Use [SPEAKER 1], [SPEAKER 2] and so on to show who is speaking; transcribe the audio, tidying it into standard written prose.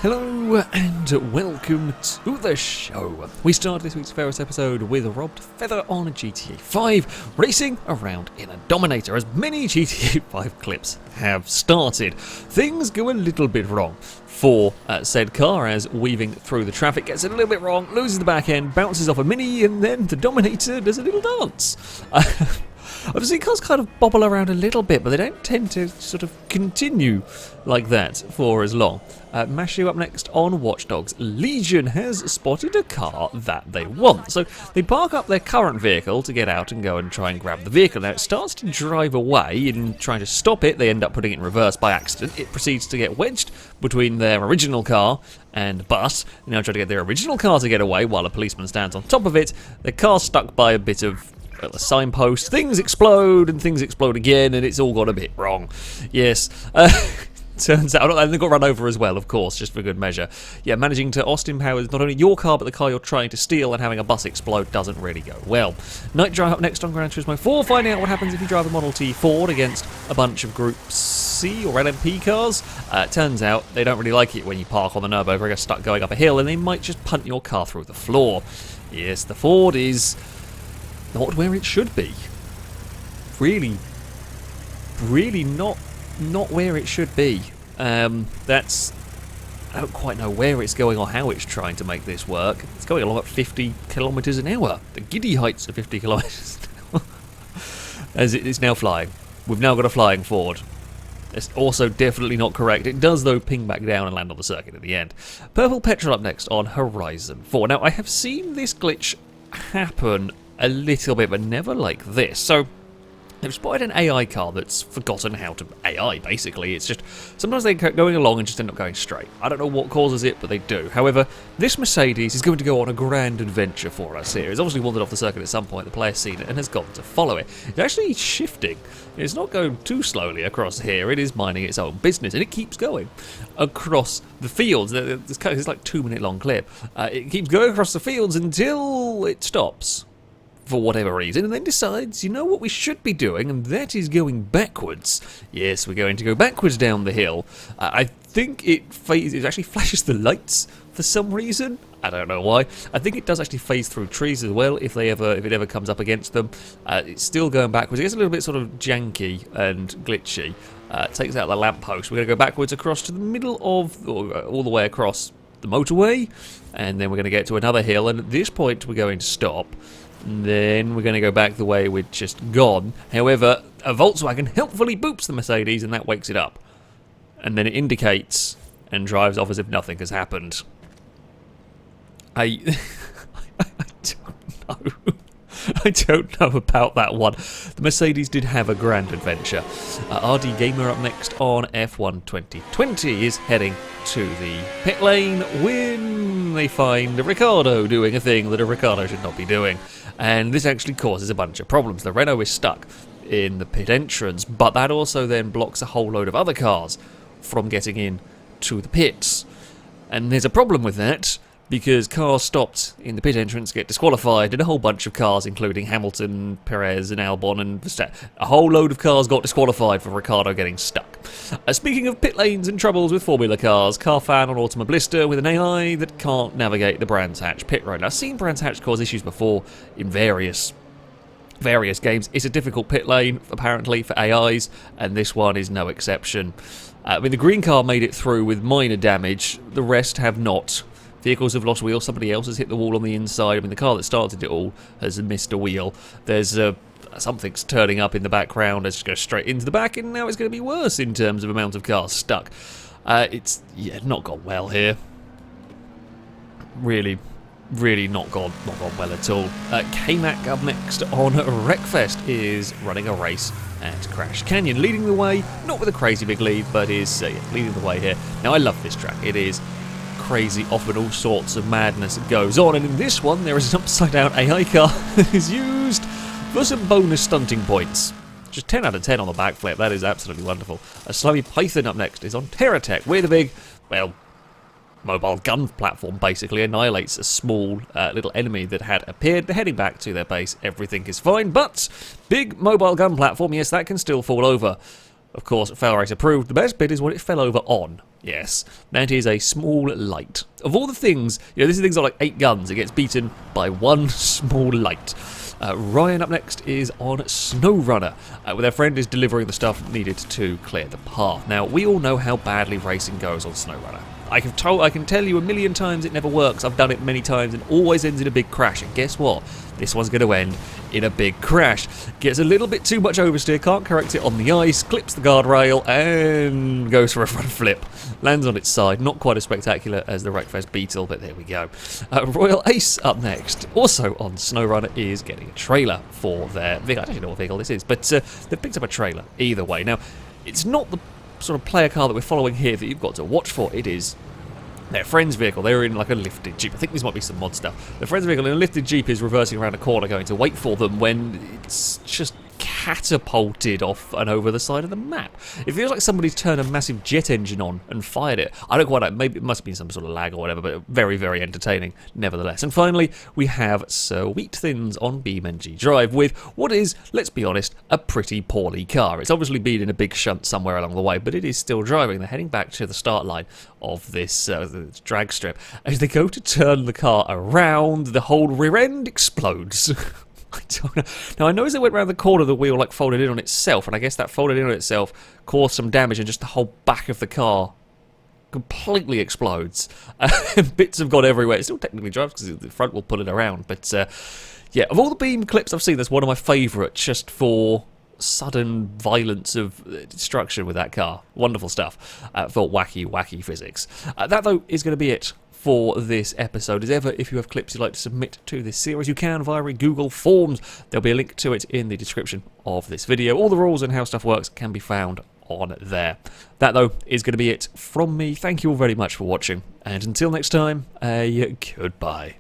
[SPEAKER 1] Hello and welcome to the show. We start this week's FailRace episode with Robbed Feather on GTA 5, racing around in a Dominator, as many GTA 5 clips have started. Things go a little bit wrong for said car as weaving through the traffic gets it a little bit wrong, loses the back end, bounces off a Mini, and then the Dominator does a little dance. Obviously, cars kind of bobble around a little bit, but they don't tend to sort of continue like that for as long. Mashu up next on Watch Dogs. Legion has spotted a car that they want. So they park up their current vehicle to get out and go and try and grab the vehicle. Now it starts to drive away, and trying to stop it, they end up putting it in reverse by accident. It proceeds to get wedged between their original car and bus. They now try to get their original car to get away while a policeman stands on top of it. Their car's stuck by a bit of a signpost. Things explode and things explode again, and it's all gone a bit wrong. Yes. Turns out, and they got run over as well, of course, just for good measure. Yeah, managing to Austin Powers not only your car, but the car you're trying to steal, and having a bus explode doesn't really go well. Night Drive up next on Gran Turismo 4, finding out what happens if you drive a Model T Ford against a bunch of Group C or LMP cars. Turns out they don't really like it when you park on the Nurbo, they're stuck going up a hill, and they might just punt your car through the floor. Yes, the Ford is not where it should be. Really not where it should be. I don't quite know where it's going or how it's trying to make this work. It's going along at 50 kilometres an hour. The giddy heights of 50 kilometres an hour. As it is now flying. We've now got a flying Ford. It's also definitely not correct. It does, though, ping back down and land on the circuit at the end. Purple Petrol up next on Horizon 4. Now, I have seen this glitch happen a little bit, but never like this. So they've spotted an AI car that's forgotten how to AI, basically. It's just, sometimes they're going along and just end up going straight. I don't know what causes it, but they do. However, this Mercedes is going to go on a grand adventure for us here. It's obviously wandered off the circuit at some point, the player's seen it and has gone to follow it. It's actually shifting. It's not going too slowly across here. It is minding its own business, and it keeps going across the fields. It's like a 2-minute long clip. It keeps going across the fields until it stops for whatever reason, and then decides, you know what we should be doing, and that is going backwards. Yes, we're going to go backwards down the hill. I think it actually flashes the lights for some reason. I don't know why. I think it does actually phase through trees as well if it ever comes up against them. It's still going backwards. It gets a little bit sort of janky and glitchy. It takes out the lamppost. We're going to go backwards across to the middle of, or all the way across the motorway, and then we're going to get to another hill, and at this point we're going to stop. Then we're going to go back the way we'd just gone. However, a Volkswagen helpfully boops the Mercedes, and that wakes it up. And then it indicates and drives off as if nothing has happened. I don't know. I don't know about that one. The Mercedes did have a grand adventure. RD Gamer up next on F1 2020 is heading to the pit lane when they find a Ricardo doing a thing that a Ricardo should not be doing. And this actually causes a bunch of problems. The Renault is stuck in the pit entrance, but that also then blocks a whole load of other cars from getting in to the pits. And there's a problem with that, because cars stopped in the pit entrance get disqualified, and a whole bunch of cars, including Hamilton, Perez and Albon and Verstappen, a whole load of cars got disqualified for Ricciardo getting stuck. Speaking of pit lanes and troubles with Formula cars, Carfan on Ultima Blister with an AI that can't navigate the Brands Hatch pit road. Now, I've seen Brands Hatch cause issues before in various games. It's a difficult pit lane, apparently, for AIs, and this one is no exception. I mean, the green car made it through with minor damage, the rest have not. Vehicles have lost wheels, somebody else has hit the wall on the inside. I mean, the car that started it all has missed a wheel. There's something's turning up in the background, it's just go straight into the back, and now it's going to be worse in terms of amount of cars stuck. It's not gone well here. Really not gone well at all. K-Mac up next on rekfest is running a race at Crash Canyon, leading the way, not with a crazy big lead, but is leading the way here. Now, I love this track. It is crazy, often all sorts of madness goes on, and in this one there is an upside down AI car that is used for some bonus stunting points. Just 10 out of 10 on the backflip, that is absolutely wonderful. A Slimy Python up next is on Terratech, where the big, well, mobile gun platform basically annihilates a small little enemy that had appeared. They're heading back to their base, everything is fine, but big mobile gun platform, yes, that can still fall over. Of course, FailRace approved. The best bit is what it fell over on. Yes, that is a small light. Of all the things, this thing's got like 8 guns. It gets beaten by one small light. Ryan up next is on Snowrunner, where their friend is delivering the stuff needed to clear the path. Now, we all know how badly racing goes on Snowrunner. I can tell you a million times it never works. I've done it many times and always ends in a big crash. And guess what? This one's going to end in a big crash. Gets a little bit too much oversteer, can't correct it on the ice, clips the guardrail and goes for a front flip. Lands on its side. Not quite as spectacular as the rekfest Beetle, but there we go. Royal Ace up next. Also on Snowrunner is getting a trailer for their vehicle. I don't know what vehicle this is, but they've picked up a trailer either way. Now, it's not the sort of player car that we're following here that you've got to watch for. It is their friend's vehicle. They're in like a lifted Jeep. I think this might be some mod stuff. Their friend's vehicle in a lifted Jeep is reversing around a corner going to wait for them when it's just catapulted off and over the side of the map. It feels like somebody's turned a massive jet engine on and fired it. I don't quite know, maybe it must have been some sort of lag or whatever, but very, very entertaining nevertheless. And finally, we have Sweet Thins on beamngdrive with what is, let's be honest, a pretty poorly car. It's obviously been in a big shunt somewhere along the way, but it is still driving. They're heading back to the start line of this drag strip. As they go to turn the car around, the whole rear end explodes. I don't know. Now, I know as it went around the corner, the wheel folded in on itself, and I guess that folded in on itself caused some damage, and just the whole back of the car completely explodes. Bits have gone everywhere. It still technically drives because the front will pull it around, but yeah, of all the beam clips I've seen, that's one of my favourite, just for sudden violence of destruction with that car. Wonderful stuff for wacky physics. That, though, is going to be it for this episode. As ever, if you have clips you'd like to submit to this series, you can via a Google Forms. There'll be a link to it in the description of this video. All the rules and how stuff works can be found on there. That, though, is going to be it from me. Thank you all very much for watching, and until next time, goodbye.